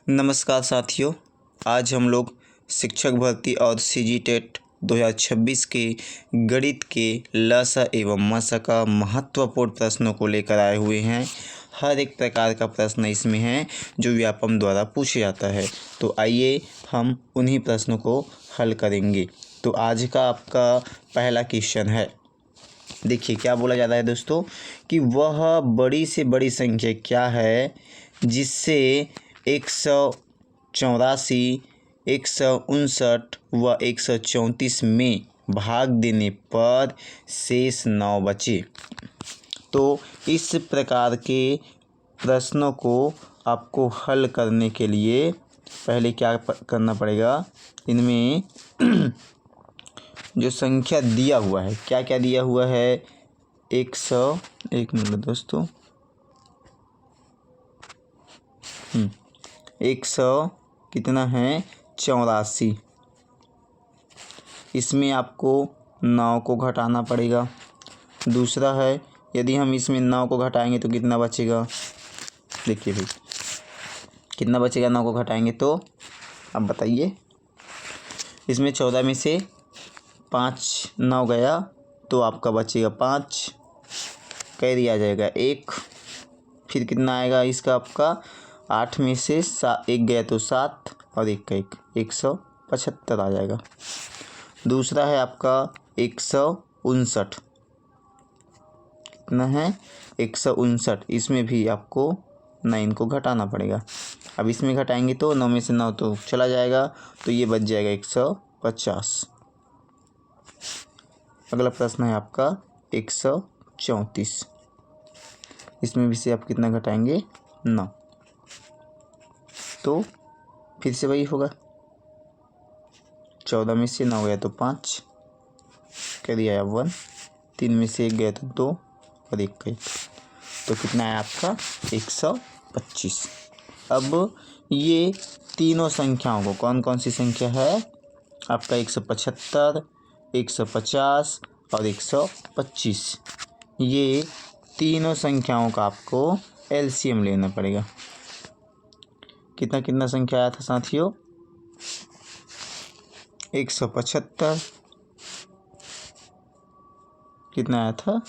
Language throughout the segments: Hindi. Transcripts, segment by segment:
नमस्कार साथियों, आज हम लोग शिक्षक भर्ती और सीजीटेट 2026 के गणित के लसा एवं मसा का महत्वपूर्ण प्रश्नों को लेकर आए हुए हैं। हर एक प्रकार का प्रश्न इसमें है जो व्यापम द्वारा पूछा जाता है। तो आइए हम उन्हीं प्रश्नों को हल करेंगे। तो आज का आपका पहला क्वेश्चन है, देखिए क्या बोला जा रहा है दोस्तों कि वह बड़ी से बड़ी संख्या क्या है जिससे 184, 159 व 134 में भाग देने पर शेष 9 बचे। तो इस प्रकार के प्रश्नों को आपको हल करने के लिए पहले क्या करना पड़ेगा, इनमें जो संख्या दिया हुआ है, क्या क्या दिया हुआ है, 100 कितना है 84। इसमें आपको 9 को घटाना पड़ेगा। दूसरा है, यदि हम इसमें 9 को घटाएंगे तो कितना बचेगा, देखिए भाई कितना बचेगा 9 को घटाएंगे तो, अब बताइए। इसमें 14 में से 5 9 गया तो आपका बचेगा 5, कैरी आ जाएगा 1। फिर कितना आएगा इसका, आपका 8 में से 1 गया तो 7 और 1 का 1, 175 आ जाएगा। दूसरा है आपका 159, कितना है 159। इसमें भी आपको 9 को घटाना पड़ेगा। अब इसमें घटाएंगे तो 9 में से 9 तो चला जाएगा, तो ये बच जाएगा 150। अगला प्रश्न है आपका 134। इसमें भी से आप कितना घटाएंगे 9, तो फिर से वही होगा। 14 में से 9 गया तो 5, क्या दिया है 1। 3 में से 1 गया तो 2 और 1 का 1, तो कितना है आपका 125। अब ये तीनों संख्याओं को, कौन कौन सी संख्या है आपका, 175, 150 और 125, ये तीनों संख्याओं का आपको एलसीएम लेना पड़ेगा। कितना कितना संख्या आया था साथियों, 175 कितना आया था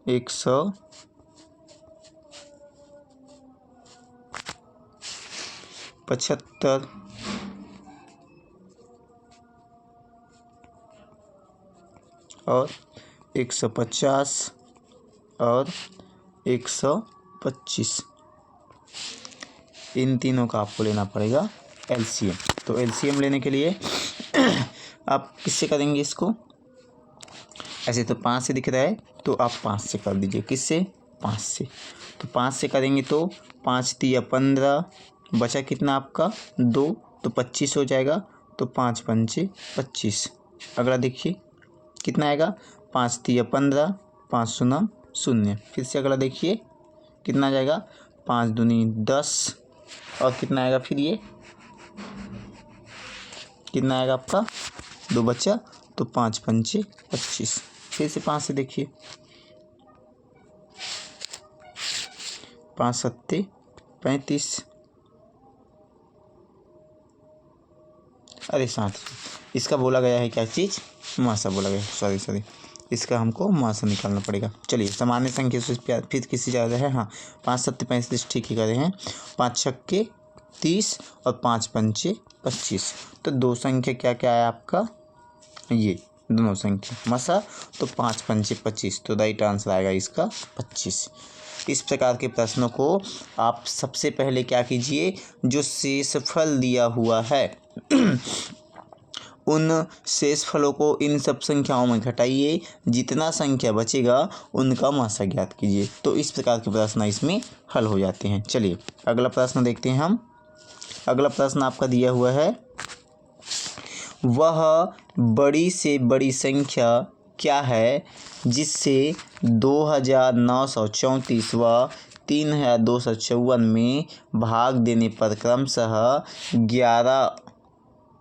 175 और 150 और 125, इन तीनों का आपको लेना पड़ेगा एलसीएम। तो एलसीएम लेने के लिए आप किससे करेंगे इसको, ऐसे तो 5 से दिख रहा है तो आप 5 से कर दीजिए। किससे, 5 से। तो 5 से करेंगे तो 5 तिया 15, बचा कितना आपका 2, तो 25 हो जाएगा। तो 5 पंचे 25। अगला देखिए कितना आएगा, 5 तिया 15, 5 शून्य 0। फिर से अगला देखिए कितना आ जाएगा, 5 दूनी 10 और कितना आएगा, फिर ये कितना आएगा आपका 2 बचा, तो 5 पंचे 25। फिर से 5 से देखिए, 5 सत्ते 35। अरे साथ इसका बोला गया है क्या चीज़, मासा बोला गया है, सॉरी इसका हमको मासा निकालना पड़ेगा। चलिए सामान्य संख्या से फिर किसी ज़्यादा है, हाँ 5 सत्ते 35 ठीक ही करे हैं। 5 छक्के 30 और 5 पंचे 25। तो दो संख्या क्या क्या है आपका, ये दोनों संख्या मसा, तो 5 पंचे 25, तो राइट आंसर आएगा इसका 25। इस प्रकार के प्रश्नों को आप सबसे पहले क्या कीजिए, जो शेषफल दिया हुआ है उन शेषफलों को इन सब संख्याओं में घटाइए, जितना संख्या बचेगा उनका मासा ज्ञात कीजिए। तो इस प्रकार के प्रश्न इसमें हल हो जाते हैं। चलिए अगला प्रश्न देखते हैं हम। अगला प्रश्न आपका दिया हुआ है, वह बड़ी से बड़ी संख्या क्या है जिससे 2934 व 3254 में भाग देने पर क्रमशः 11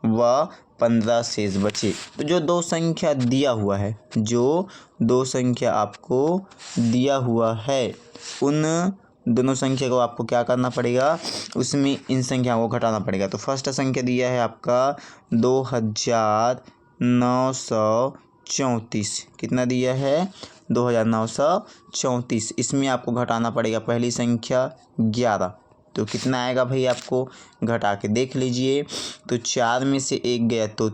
व 15 शेष बचे। तो जो दो संख्या दिया हुआ है, जो दो संख्या आपको दिया हुआ है, उन दोनों संख्या को आपको क्या करना पड़ेगा, उसमें इन संख्याओं को घटाना पड़ेगा। तो फर्स्ट संख्या दिया है आपका 2934। कितना दिया है, 2934। इसमें आपको घटाना पड़ेगा पहली संख्या 11। तो कितना आएगा भाई, आपको घटा के देख लीजिए। तो 4 में से 1 गया तो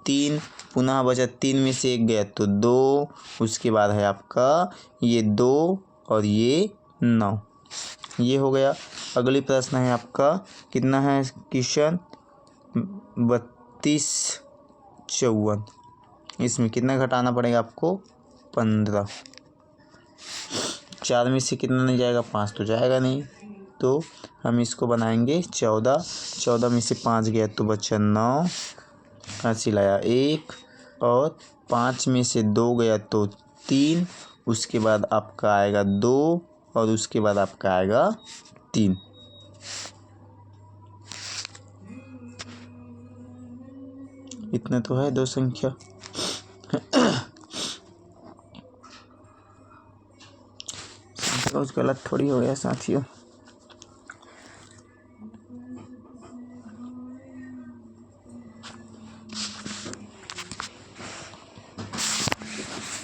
3, पुनः बचा 3 में से 1 गया तो 2, उसके बाद है आपका ये 2 और ये 9। ये हो गया। अगली प्रश्न है आपका, कितना है क्वेश्चन, 3254। इसमें कितना घटाना पड़ेगा आपको, 15। 4 में से कितना नहीं जाएगा, 5 तो जाएगा नहीं, तो हम इसको बनाएंगे 14। 14 में से 5 गया तो बचा 9, हासिल आया 1, और 5 में से 2 गया तो 3, उसके बाद आपका आएगा 2, और उसके बाद आपका आएगा 3। इतने तो है दो संख्या। कुछ गलत थोड़ी हो गया साथियों।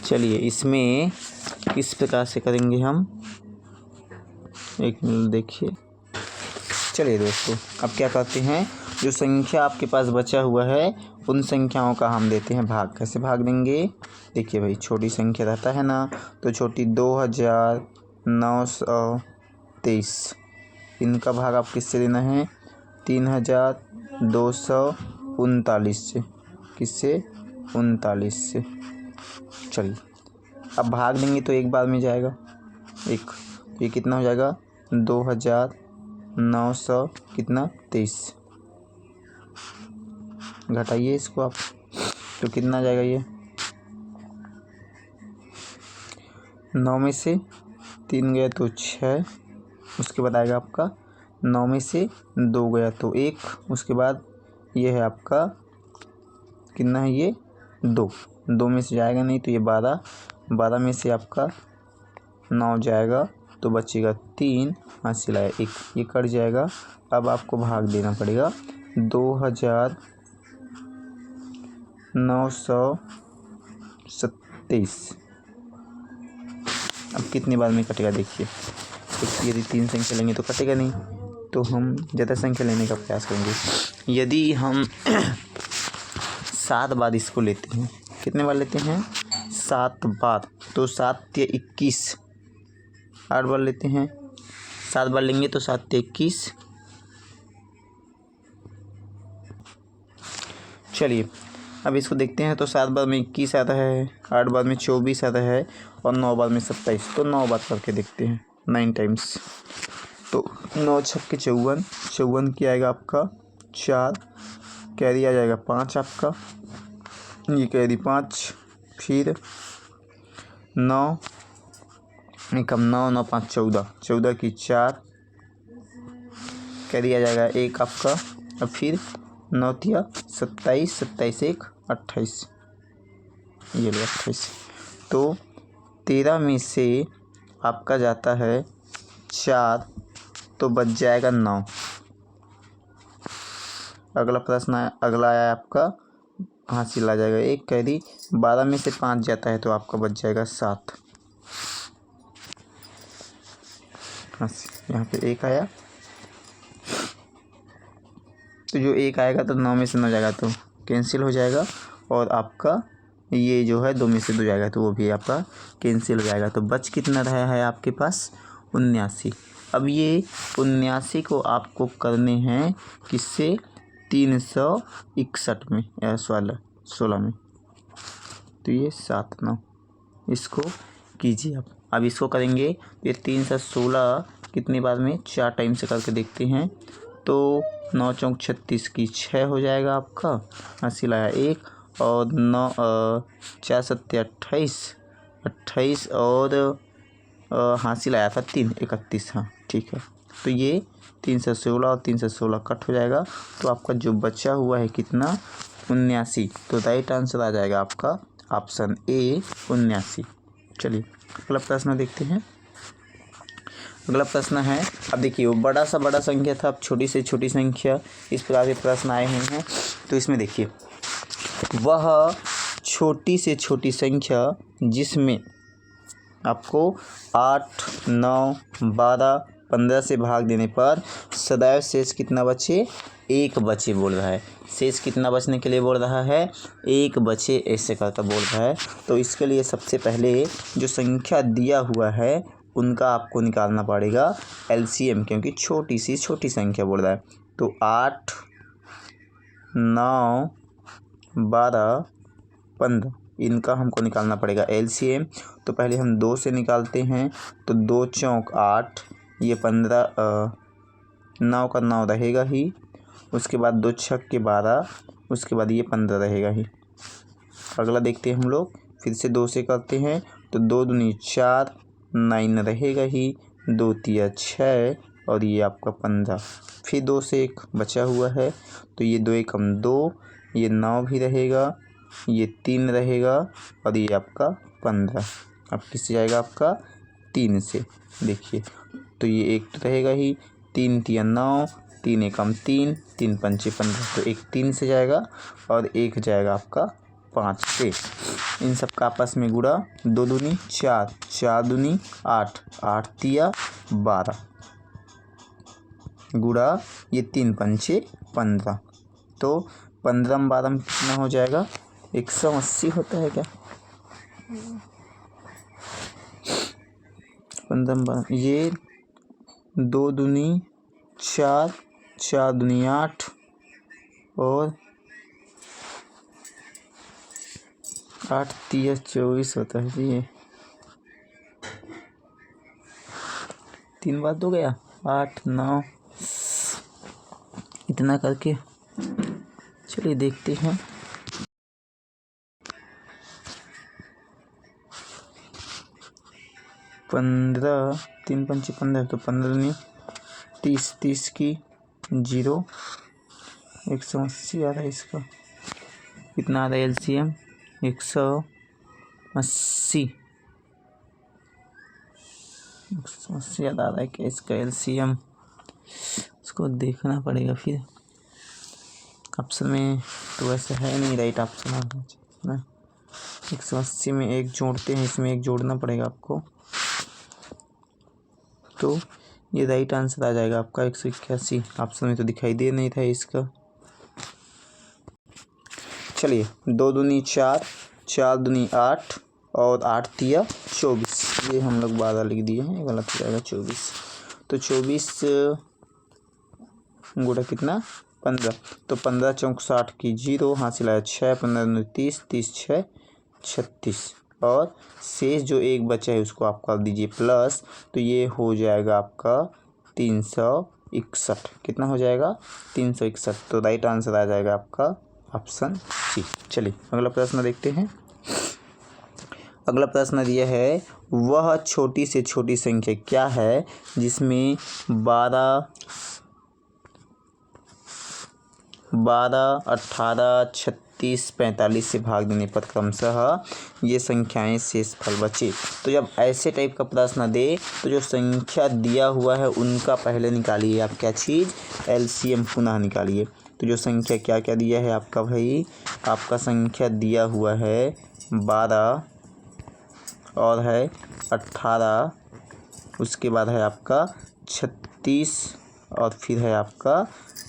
चलिए इसमें किस प्रकार से करेंगे हम, एक मिनट देखिए। चलिए दोस्तों, अब क्या करते हैं, जो संख्या आपके पास बचा हुआ है उन संख्याओं का हम देते हैं भाग। कैसे भाग देंगे, देखिए भाई, छोटी संख्या रहता है ना, तो छोटी 2923, इनका भाग आप किससे देना है, 3239 से। किससे, 39 से। चलिए अब भाग देंगे तो एक बार में जाएगा एक, ये कितना हो जाएगा, 2900 कितना 23। घटाइए इसको आप, तो कितना जाएगा ये, 9 में से 3 गया तो 6, उसके बाद आएगा आपका 9 में से 2 गया तो 1, उसके बाद ये है आपका कितना है, ये 2 में से जाएगा नहीं तो ये 12। 12 में से आपका 9 जाएगा तो बचेगा 3, हासिल आया 1, ये कट जाएगा। अब आपको भाग देना पड़ेगा 2927। अब कितनी बार में कटेगा देखिए, तो यदि 3 संख्या लेंगे तो कटेगा नहीं, तो हम ज़्यादा संख्या लेने का प्रयास करेंगे। यदि हम 7 बार इसको लेते हैं, कितने बार लेते हैं, 7 बार, तो 7 या 21, 8 बार लेते हैं, 7 बार लेंगे तो 7 या 21। चलिए अब इसको देखते हैं, तो 7 बार में 21 आता है, 8 बार में 24 आता है, और 9 बार में 27। तो 9 बार करके देखते हैं, 9 टाइम्स। तो 9 छक्के 54, 54 की आएगा आपका 4, कैरी आ जाएगा 5 आपका, ये कैरी 5, फिर 9 एकम 9, 9 5 14, 14 की 4, कैरी आ जाएगा 1 आपका, और फिर 9 तिया 27, 27 1 28, ये लो 28। तो 13 में से आपका जाता है 4, तो बच जाएगा 9। अगला प्रश्न, अगला आया आपका, हासिल आ जाएगा 1 कैरी। 12 में से 5 जाता है तो आपका बच जाएगा 7। यहाँ पे 1 आया, तो जो 1 आएगा तो 9 में से 9 जाएगा तो कैंसिल हो जाएगा, और आपका ये जो है 2 में से 2 जाएगा तो वो भी आपका कैंसिल हो जाएगा। तो बच कितना रहा है आपके पास, 79। अब ये 79 को आपको करने हैं किससे, 361 में या 16 में, तो ये 7 9, इसको कीजिए आप। अब इसको करेंगे, ये 316 कितनी बार में, 4 टाइम से करके देखते हैं। तो 9 चौक 36 की 6 हो जाएगा आपका, हासिल आया 1, और 9 4 7 28, 28 और हासिल आया था 3 31। हाँ ठीक है, तो ये 316 और 316 कट हो जाएगा, तो आपका जो बचा हुआ है कितना, 79। तो राइट आंसर आ जाएगा आपका ऑप्शन ए 79। चलिए अगला प्रश्न देखते हैं। अगला प्रश्न है, अब देखिए वो बड़ा सा बड़ा संख्या था, अब छोटी से छोटी संख्या, इस प्रकार के प्रश्न आए हुए हैं। तो इसमें देखिए वह छोटी से छोटी संख्या जिसमें आपको 8, 9, 12, 15 से भाग देने पर सदैव शेष कितना बचे, 1 बचे बोल रहा है। शेष कितना बचने के लिए बोल रहा है, 1 बचे ऐसे करता बोल रहा है। तो इसके लिए सबसे पहले जो संख्या दिया हुआ है उनका आपको निकालना पड़ेगा एलसीएम, क्योंकि छोटी सी छोटी संख्या बोल रहा है। तो 8, 9, 12, 15 इनका हमको निकालना पड़ेगा एलसीएम। तो पहले हम 2 से निकालते हैं। तो 2 चौक 8, ये 15, 9 का 9 रहेगा ही, उसके बाद 2 छक के 12, उसके बाद ये 15 रहेगा ही। अगला देखते हैं हम लोग, फिर से 2 से करते हैं। तो 2 दूनी 4, 9 रहेगा ही, 2 तिया 6 और ये आपका 15। फिर 2 से 1 बचा हुआ है, तो ये 2 एकम 2, ये 9 भी रहेगा, ये 3 रहेगा और ये आपका 15। अब किससे जाएगा आपका 3 से, देखिए तो ये 1 तो रहेगा ही, 3 तिया 9, 3 एकम 3, 3 पंचे 15, तो 1 3 से जाएगा और 1 जाएगा आपका 5 से। इन सब का आपस में गुणा, 2 दूनी 4, 4 दूनी 8, 8 तिया 12 गुणा ये 3 पंचे 15। तो 15 में 12 में कितना हो जाएगा, 180 होता है क्या, 15 में 12, ये 2 दूनी 4, 4 दूनी 8 और 8 तिया 24 होता है जी। ये 3 बार तो गया, 8, 9 इतना करके। चलिए देखते हैं। पंद्रह 3 पंचे 15, तो 15 दूनी 30, 30 की 0, 180 आ रहा है इसका। कितना आ रहा है एलसीएम, 180 याद आ रहा है कि इसका एलसीएम, इसको देखना पड़ेगा। फिर ऑप्शन में तो वैसे है नहीं, राइट ऑप्शन है। 180 में 1 जोड़ते हैं, इसमें 1 जोड़ना पड़ेगा आपको, तो ये राइट आंसर आ जाएगा आपका 181। ऑप्शन में तो दिखाई दे नहीं था इसका। चलिए 2 दूनी 4, 4 दूनी 8 और 8 तिया 24, ये हम लोग 12 लिख दिए हैं, गलत हो जाएगा 24। तो 24 गुणा कितना 15, तो 15 चौक 60 की 0, हासिल आया 6, 15 दूनी 30, 30 6 36 और शेष जो 1 बचा है उसको आप कर दीजिए प्लस, तो ये हो जाएगा आपका 361। कितना हो जाएगा 361, तो राइट आंसर आ जाएगा आपका ऑप्शन सी। चलिए अगला प्रश्न देखते हैं। अगला प्रश्न यह है, वह छोटी से छोटी संख्या क्या है जिसमें 12, 18, 36, 45 से भाग देने पर क्रमशः ये संख्याएं शेषफल बचे। तो जब ऐसे टाइप का प्रश्न दे तो जो संख्या दिया हुआ है उनका पहले निकालिए आप क्या चीज़, एलसीएम पुनः निकालिए। तो जो संख्या क्या क्या दिया है आपका भाई, आपका संख्या दिया हुआ है 12 और है 18, उसके बाद है आपका 36 और फिर है आपका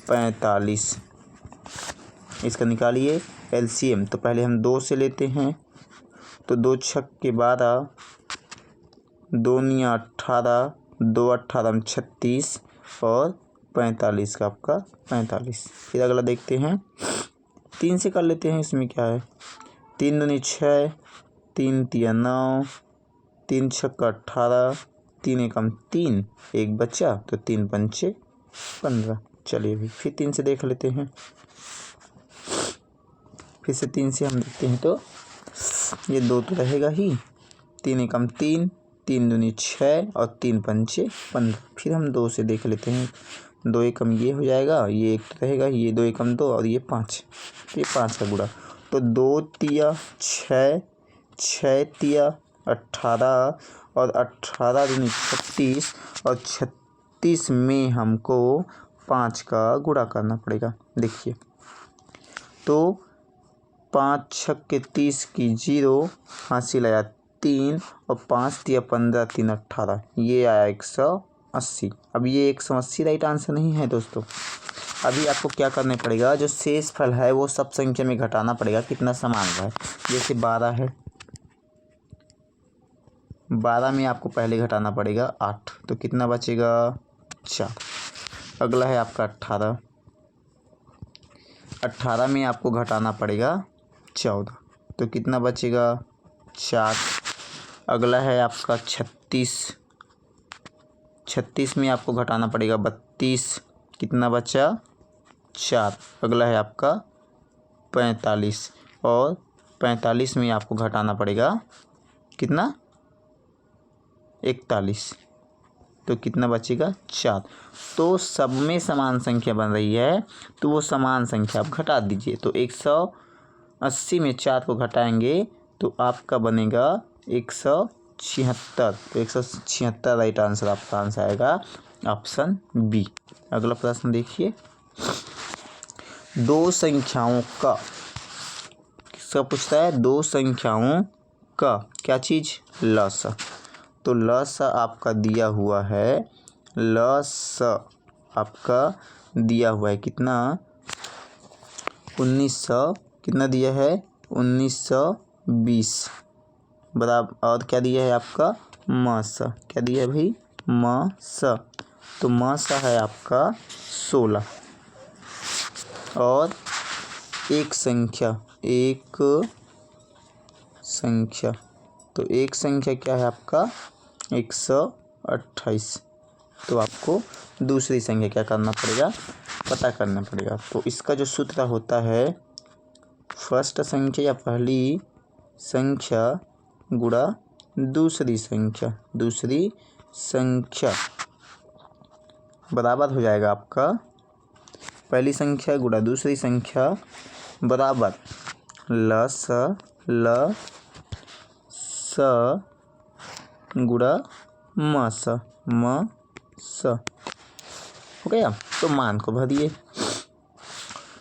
45। इसका निकालिए एलसीएम। तो पहले हम 2 से लेते हैं, तो 2 छक के 12, 2 निया 18, 2 18 में 36 और 45 का आपका 45। फिर अगला देखते हैं, 3 से कर लेते हैं, इसमें क्या है, 3 दूनी 6, 3 तिया 9, 3 छक्का 18, 3 एकम 3, 1 बचा तो 3 पंचे 15। चलिए भी फिर 3 से देख लेते हैं, फिर से 3 से हम देखते हैं तो ये 2 तो रहेगा ही, 3 एकम 3, 3 दूनी 6 और 3 पंचे 15। फिर हम 2 से देख लेते हैं, 2 एकम ये हो जाएगा, ये 1 तो रहेगा, ये 2 एकम 2 और ये 5, ये 5 का गुणा, तो 2 तिया 6, 6 तिया 18 और 18 दूनी 36 और 36 में हमको 5 का गुणा करना पड़ेगा। देखिए तो 5 छक्के 30 की 0, हासिल आया 3 और 5 दिया 15, 3 18, ये आया 180। अब ये 180 राइट आंसर नहीं है दोस्तों। अभी आपको क्या करना पड़ेगा, जो शेष फल है वो सब संख्या में घटाना पड़ेगा कितना समान है। जैसे 12 है, 12 में आपको पहले घटाना पड़ेगा 8, तो कितना बचेगा 4। अगला है आपका 18, 18 में आपको घटाना पड़ेगा 14, तो कितना बचेगा 4। अगला है आपका 36, 36 में आपको घटाना पड़ेगा 32, कितना बचा 4। अगला है आपका 45 और 45 में आपको घटाना पड़ेगा कितना 41, तो कितना बचेगा 4। तो सब में समान संख्या बन रही है तो वो समान संख्या आप घटा दीजिए। तो 180 में 4 को घटाएंगे तो आपका बनेगा 176। तो 176 राइट आंसर आपका आंसर आएगा ऑप्शन बी। अगला प्रश्न देखिए, दो संख्याओं का किसका पूछता है, दो संख्याओं का क्या चीज़ लसा। तो लसा आपका दिया हुआ है, लसा आपका दिया हुआ है कितना 1900, कितना दिया है 1920 बराबर, और क्या दिया है आपका मासा, क्या दिया है भाई मासा। तो मासा है आपका 16 और एक संख्या तो एक संख्या क्या है आपका 128। तो आपको दूसरी संख्या क्या करना पड़ेगा, पता करना पड़ेगा। तो इसका जो सूत्र होता है फर्स्ट संख्या या पहली संख्या गुणा दूसरी संख्या बराबर हो जाएगा आपका पहली संख्या गुणा दूसरी संख्या बराबर लस गुणा मस हो गया। तो मान को भरिए,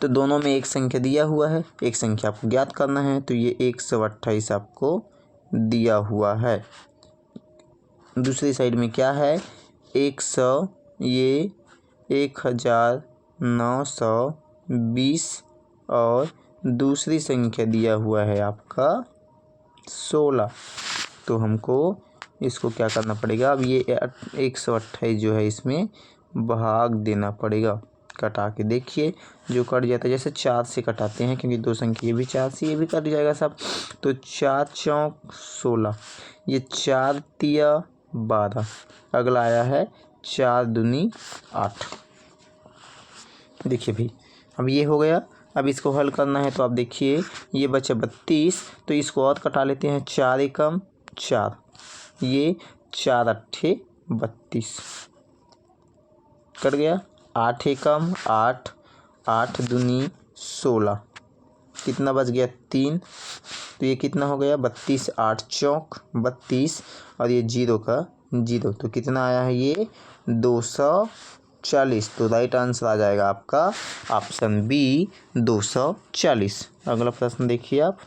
तो दोनों में एक संख्या दिया हुआ है, एक संख्या आपको ज्ञात करना है। तो ये 128 आपको दिया हुआ है। दूसरी साइड में क्या है 100, ये 1920 और दूसरी संख्या दिया हुआ है आपका 16। तो हमको इसको क्या करना पड़ेगा, अब ये 128 जो है इसमें भाग देना पड़ेगा। कटा के देखिए जो कट जाता है, जैसे 4 से कटाते हैं क्योंकि दो संख्या ये भी 4 से ये भी कट जाएगा सब। तो 4 चौक 16, ये 4 तिया 12, अगला आया है 4 दूनी 8। देखिए भाई अब ये हो गया। अब इसको हल करना है तो आप देखिए ये बचा 32, तो इसको और कटा लेते हैं। 4 एकम 4, ये 4 अट्ठे 32 कट गया। 8 एकम 8, 8 दूनी 16, कितना बच गया 3। तो ये कितना हो गया 32, 8 चौक 32 और ये 0 का 0, तो कितना आया है ये 240। तो राइट आंसर आ जाएगा आपका ऑप्शन बी 240। अगला प्रश्न देखिए आप,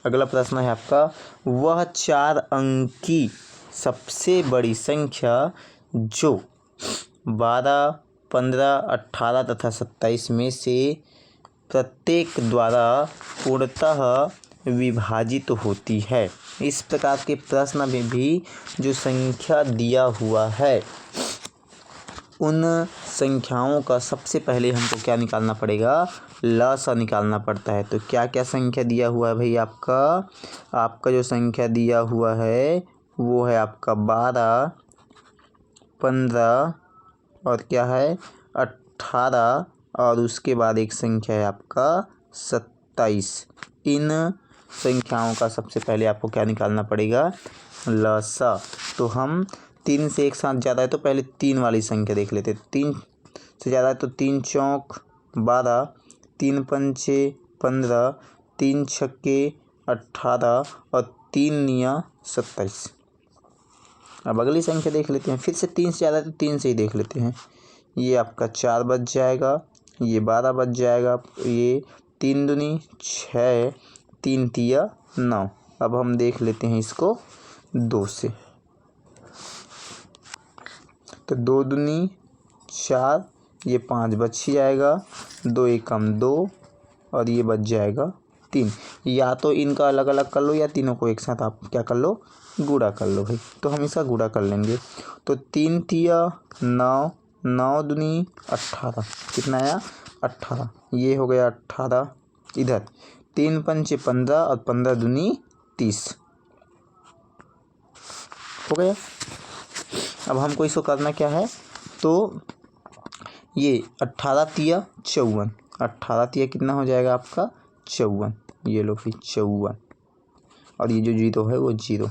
अगला प्रश्न है आपका, वह 4 अंकी सबसे बड़ी संख्या जो 12, 15, 18 तथा 27 में से प्रत्येक द्वारा पूर्णतः विभाजित होती है। इस प्रकार के प्रश्न में भी जो संख्या दिया हुआ है उन संख्याओं का सबसे पहले हमको क्या निकालना पड़ेगा, लसा निकालना पड़ता है। तो क्या क्या संख्या दिया हुआ है भाई, आपका जो संख्या दिया हुआ है वो है आपका 12, 15 और क्या है 18 और उसके बाद एक संख्या है आपका 27। इन संख्याओं का सबसे पहले आपको क्या निकालना पड़ेगा, लसा। तो हम 3 से एक साथ ज़्यादा है तो पहले 3 वाली संख्या देख लेते। 3 से ज़्यादा है तो 3 चौक 12, 3 पंचे 15, 3 छक्के 18 और 3 निया 27। अब अगली संख्या देख लेते हैं, फिर से 3 से ज़्यादा तो 3 से ही देख लेते हैं। ये आपका 4 बच जाएगा, ये 12 बच जाएगा, ये 3 दूनी 6, 3 तिया 9। अब हम देख लेते हैं इसको 2 से, तो 2 दूनी 4, ये 5 बच ही जाएगा, 2 एकम 2 और ये बच जाएगा 3। या तो इनका अलग अलग कर लो या तीनों को एक साथ आप क्या कर लो, गुणा कर लो भाई। तो हम इसका गुणा कर लेंगे, तो 3 तिया 9, 9 दूनी 18, कितना आया 18, ये हो गया 18। इधर 3 पंचे 15 और 15 दूनी 30 हो गया। अब हमको इसको करना क्या है, तो ये 18 तिया 54, 18 तिया कितना हो जाएगा आपका 54, ये लो फिर 54, और ये जो जीरो है वो जीरो।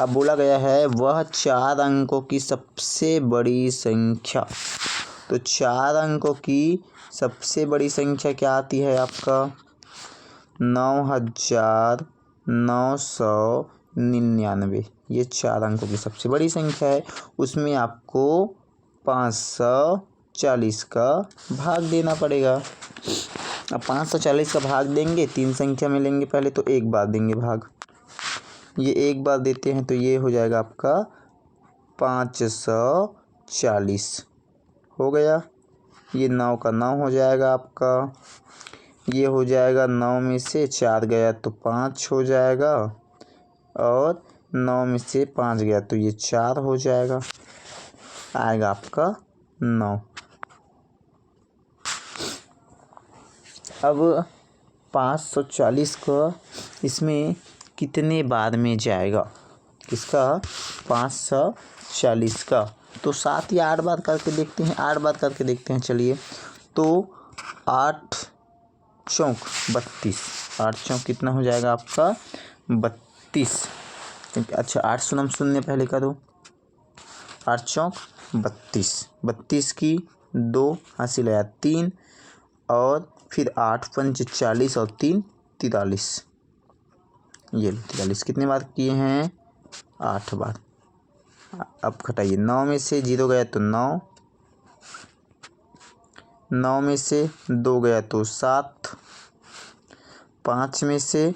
अब बोला गया है वह 4 अंकों की सबसे बड़ी संख्या, तो 4 अंकों की सबसे बड़ी संख्या क्या आती है आपका 9999, ये 4 अंकों की सबसे बड़ी संख्या है। उसमें आपको 540 का भाग देना पड़ेगा। अब 540 का भाग देंगे, 3 संख्या में लेंगे पहले, तो एक बार देंगे भाग, ये एक बार देते हैं तो ये हो जाएगा आपका 540 हो गया। ये 9 का 9 हो जाएगा आपका, ये हो जाएगा 9 में से 4 गया तो 5 हो जाएगा, और 9 में से 5 गया तो ये 4 हो जाएगा, आएगा आपका 9। अब 540 का इसमें कितने बार में जाएगा, किसका 540 का, तो 7 या 8 बार करके देखते हैं, 8 बार करके देखते हैं चलिए। तो 8 चौक 32, 8 चौक कितना हो जाएगा आपका 32। अच्छा 8 शून्य शून्य पहले करो, 8 चौक 32, 32 की 2 हासिल आया 3, और फिर 8 पंच 40 और 3 43, ये 43 कितने बार किए हैं 8 बार। अब घटाइए, 9 में से 0 गया तो 9, 9 में से 2 गया तो 7, 5 में से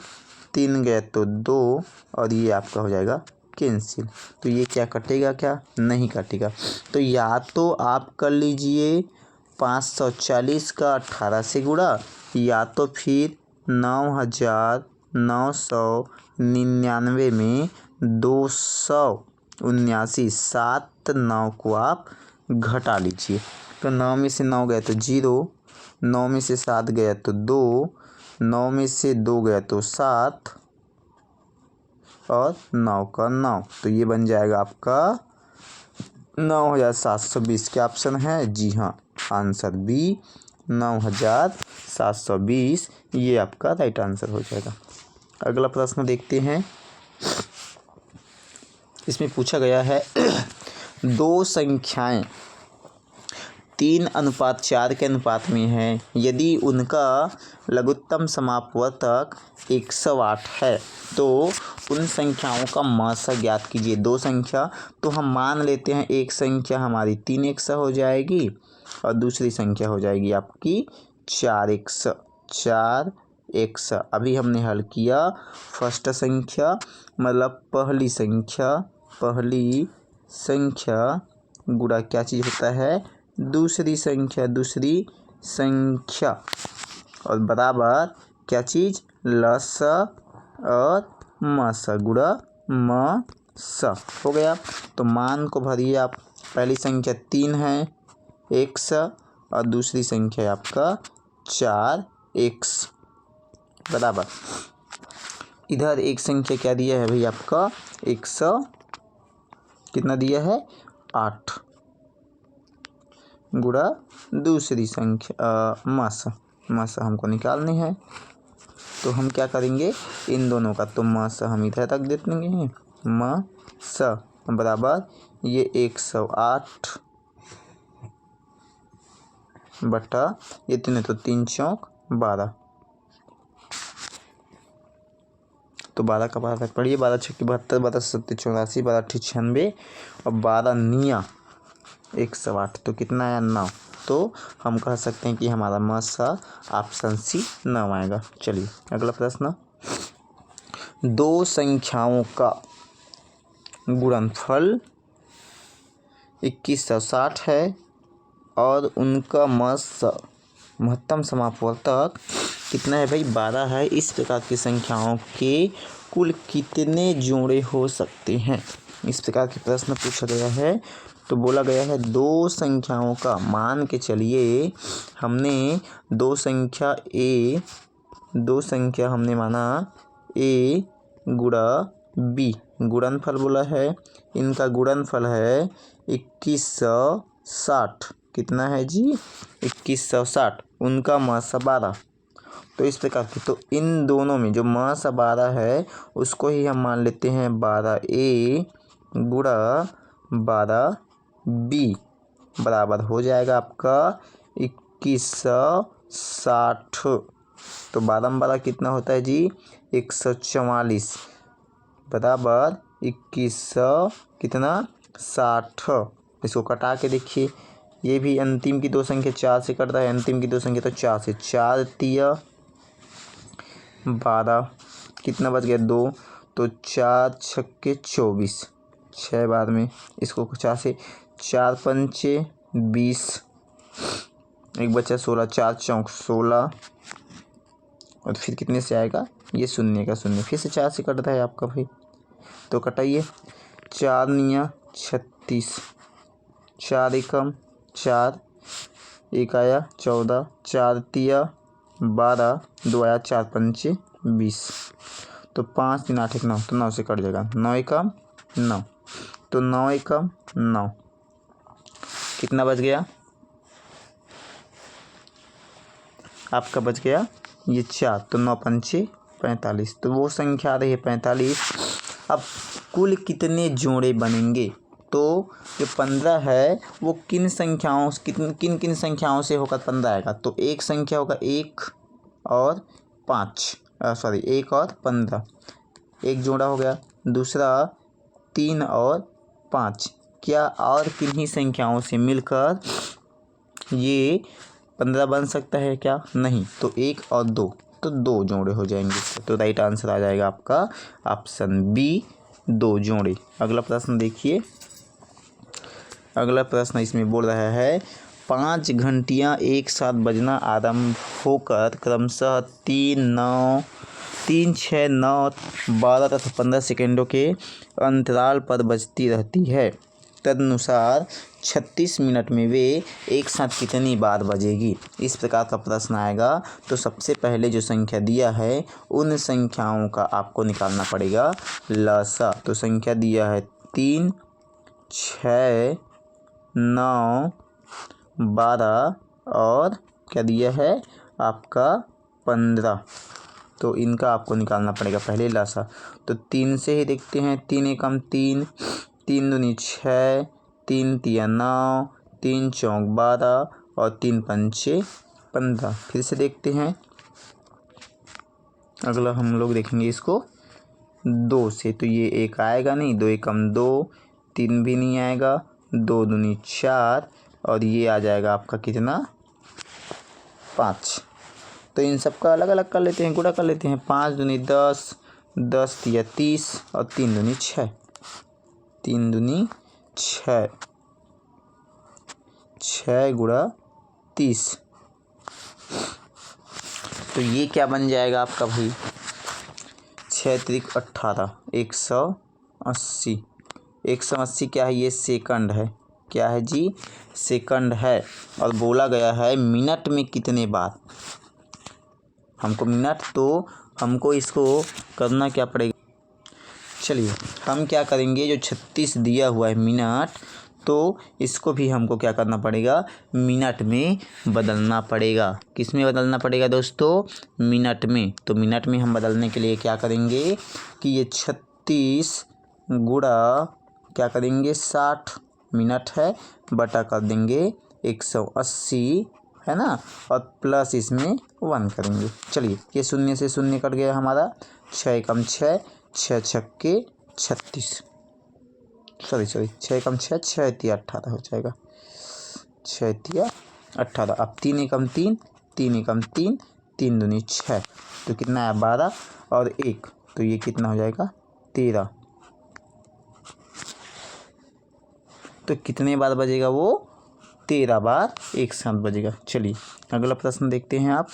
3 गया तो 2, और ये आपका हो जाएगा कैंसिल। तो ये क्या कटेगा, क्या नहीं कटेगा। तो या तो आप कर लीजिए 540 का 18 से गुणा, या तो फिर 9999 में 279, 7 9 को आप घटा लीजिए। तो 9 में से 9 गया तो 0, 9 में से 7 गया तो 2, 9 में से 2 गया तो 7, और 9 का 9, तो ये बन जाएगा आपका 9720। क्या ऑप्शन है, जी हाँ, आंसर बी 9720, ये आपका राइट आंसर हो जाएगा। अगला प्रश्न देखते हैं, इसमें पूछा गया है 2 संख्याएं 3:4 के अनुपात में है, यदि उनका लघुत्तम समापवर्तक 108 है तो उन संख्याओं का मासा ज्ञात कीजिए। 2 संख्या, तो हम मान लेते हैं एक संख्या हमारी 3x हो जाएगी और दूसरी संख्या हो जाएगी आपकी 4x। अभी हमने हल किया फर्स्ट संख्या, मतलब पहली संख्या गुणा क्या चीज़ होता है, दूसरी संख्या, और बराबर क्या चीज़, लस और मस, गुणा मस हो गया। तो मान को भरिए आप, पहली संख्या 3 है x, और दूसरी संख्या है आपका 4x, बराबर इधर एक संख्या क्या दिया है भाई आपका 100, कितना दिया है 8, गुणा दूसरी संख्या मास हमको निकालनी है। तो हम क्या करेंगे, इन दोनों का तो मास हम इधर तक दे देंगे, मास बराबर ये 108 बटा इतने, तो 3 चौक 12, तो 12 का 12 तक पढ़िए। 12 छक्के 72, 12 सत्ते 84, 12 अट्ठे 96 और 12 निया 108। तो कितना आया 9। तो हम कह सकते हैं कि हमारा मसा ऑप्शन सी 9 आएगा। चलिए अगला प्रश्न, दो संख्याओं का गुणनफल 2160 है और उनका महत्तम समापवर्तक कितना है भाई 12 है। इस प्रकार की संख्याओं के कुल कितने जोड़े हो सकते हैं, इस प्रकार के प्रश्न पूछा गया है। तो बोला गया है दो संख्याओं का, मान के चलिए हमने दो संख्या हमने माना a गुणा b, गुणनफल बोला है, इनका गुणनफल है 2160। कितना है जी 2160, उनका मसा 12। तो इस प्रकार की, तो इन दोनों में जो मसा 12 है उसको ही हम मान लेते हैं 12a गुणा 12b बराबर हो जाएगा आपका 2160। तो 12 कितना होता है जी 144 बराबर 2100 कितना 60। इसको कटा के देखिए, ये भी अंतिम की दो संख्या 4 से कट रहा है, अंतिम की दो संख्या तो 4 से, 4 तिया 12, कितना बच गया 2, तो 4 छक्के 24, 6 बार में इसको 50 से, 4 पंचे 20, एक बचा 16, 4 चौक 16 और फिर कितने से आएगा ये शून्य का शून्य, फिर से 4 से कट रहा है आपका भाई। तो कटाइए, 4 निया 36, 4 एकम 4, एक आया 14, 4 तिया 12, 2 आया 4 पंचे 20, तो 5 3 8 1 9, तो 9 से कट जाएगा, 9 एकम 9, तो 9 एकम 9, कितना बच गया आपका, बच गया ये 4, तो 9 पंचे 45, तो वो संख्या आ रही है 45। अब कुल कितने जोड़े बनेंगे, तो जो 15 है वो किन किन संख्याओं से होकर 15 आएगा। तो एक संख्या होगा 1 और 5, 1 और 15, एक जोड़ा हो गया। दूसरा 3 और 5, क्या और किन्हीं संख्याओं से मिलकर ये 15 बन सकता है क्या, नहीं। तो 1 और 2, तो 2 जोड़े हो जाएंगे। तो राइट आंसर आ जाएगा आपका ऑप्शन बी 2 जोड़े। अगला प्रश्न देखिए, अगला प्रश्न इसमें बोल रहा है 5 घंटियाँ एक साथ बजना आरंभ होकर क्रमशः 3, 9, 3, 6, 9, 12 तथा 15 सेकेंडों के अंतराल पर बजती रहती है। तदनुसार 36 मिनट में वे एक साथ कितनी बार बजेगी, इस प्रकार का प्रश्न आएगा। तो सबसे पहले जो संख्या दिया है उन संख्याओं का आपको निकालना पड़ेगा लसा। तो संख्या दिया है 3, 6, 9, 12 और क्या दिया है आपका 15। तो इनका आपको निकालना पड़ेगा पहले लसा। तो 3 से ही देखते हैं, 3 एकम 3, 3 दूनी 6, 3 तिया 9, 3 चौक 12 और 3 पंचे 15। फिर से देखते हैं, अगला हम लोग देखेंगे इसको 2 से, तो ये एक आएगा नहीं, 2 एकम 2, 3 भी नहीं आएगा, 2 दूनी 4 और ये आ जाएगा आपका कितना 5। तो इन सब का अलग अलग कर लेते हैं, गुणा कर लेते हैं। 5 दूनी 10, 10 तिया 30 और 3 दूनी 6, 3 दूनी 6, 6 गुणा 30। तो ये क्या बन जाएगा आपका भाई 6 त्रिक 18, 180। 180 क्या है, ये सेकंड है, क्या है जी सेकंड है। और बोला गया है मिनट में कितने बार, हमको मिनट, तो हमको इसको करना क्या पड़ेगा। चलिए हम क्या करेंगे, जो 36 दिया हुआ है मिनट, तो इसको भी हमको क्या करना पड़ेगा मिनट में बदलना पड़ेगा। किस में बदलना पड़ेगा दोस्तों, मिनट में। तो मिनट में हम बदलने के लिए क्या करेंगे कि ये 36 गुणा क्या करेंगे 60 मिनट है, बटा कर देंगे 180 है ना, और प्लस इसमें 1 करेंगे। चलिए ये शून्य से शून्य कट गया हमारा, 6 एकम 6, 6 छक्के 36, सॉरी 6 एकम 6, 6 तिया 18 हो जाएगा, 6 तिया 18। अब 3 एकम 3, 3 एकम 3, 3 दूनी 6, तो कितना है 12 और 1, तो ये कितना हो जाएगा 13। तो कितने बार बजेगा वो 13 बार एक साथ बजेगा। चलिए अगला प्रश्न देखते हैं आप।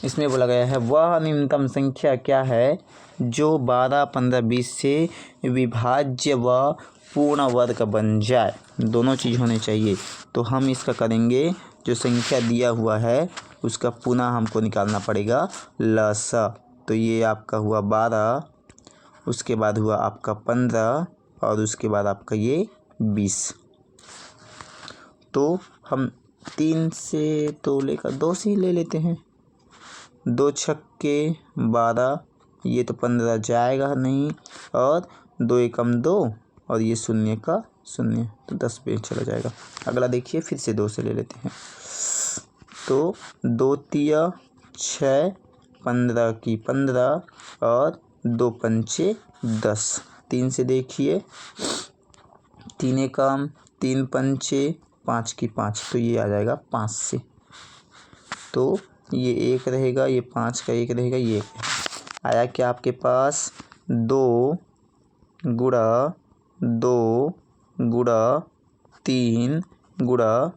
इसमें बोला गया है वह न्यूनतम संख्या क्या है जो 12, 15, 20 से विभाज्य व पूर्ण वर्ग बन जाए। दोनों चीज़ होने चाहिए। तो हम इसका करेंगे, जो संख्या दिया हुआ है उसका पुनः हमको निकालना पड़ेगा लसा। तो ये आपका हुआ 12, उसके बाद हुआ आपका 15 और उसके बाद आपका ये 20। तो हम 3 से तो लेकर 2 से ही ले लेते हैं। 2 छक्के 12, ये तो 15 जाएगा नहीं, और 2 एकम 2 और ये 0 का 0, तो 10 पे चला जाएगा। अगला देखिए, फिर से 2 से ले लेते हैं। तो 2 तिया 6, 15 की 15 और 2 पंचे 10। 3 से देखिए, 3 एकम 3 पंचे 5 की 5, तो ये आ जाएगा 5 से। तो ये 1 रहेगा, ये 5 का 1 रहेगा, ये 1 आया क्या आपके पास 2 गुणा 2 गुणा 3 गुणा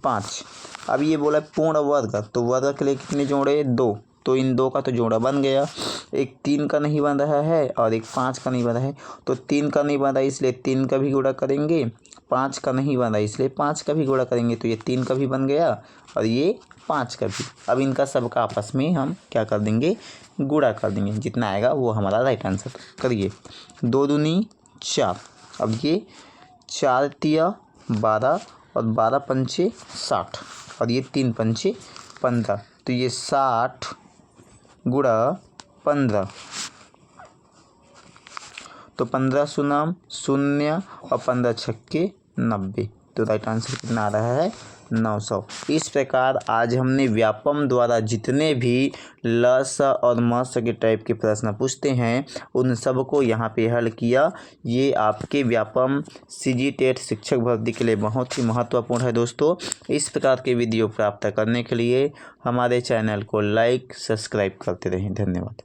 5। अब ये बोला पूर्ण वर्ग, तो वर्ग के लिए कितने जोड़े 2, तो इन 2 का तो जोड़ा बन गया। एक 3 का नहीं बन रहा है और एक 5 का नहीं बन रहा है, तो 3 का नहीं बन रहा इसलिए 3 का भी गुणा करेंगे, 5 का नहीं बन रहा इसलिए 5 का भी गुणा करेंगे, तो ये 3 का भी बन गया और ये 5 का भी। अब इनका सबका आपस में हम क्या कर देंगे, गुणा कर देंगे, जितना आएगा वो हमारा राइट आंसर। करिए 2 दूनी 4, अब ये 4 तिया 12 और 12 पंचे 60 और ये 3 पंचे 15, तो ये 60 गुणा 15, तो 15 शून्य 0 और 15 छक्के 90, तो राइट आंसर कितना आ रहा है 900। इस प्रकार आज हमने व्यापम द्वारा जितने भी लस और मस के टाइप के प्रश्न पूछते हैं उन सबको यहाँ पे हल किया। ये आपके व्यापम सीजी टेट शिक्षक भर्ती के लिए बहुत ही महत्वपूर्ण है दोस्तों। इस प्रकार के वीडियो प्राप्त करने के लिए हमारे चैनल को लाइक सब्सक्राइब करते रहें। धन्यवाद।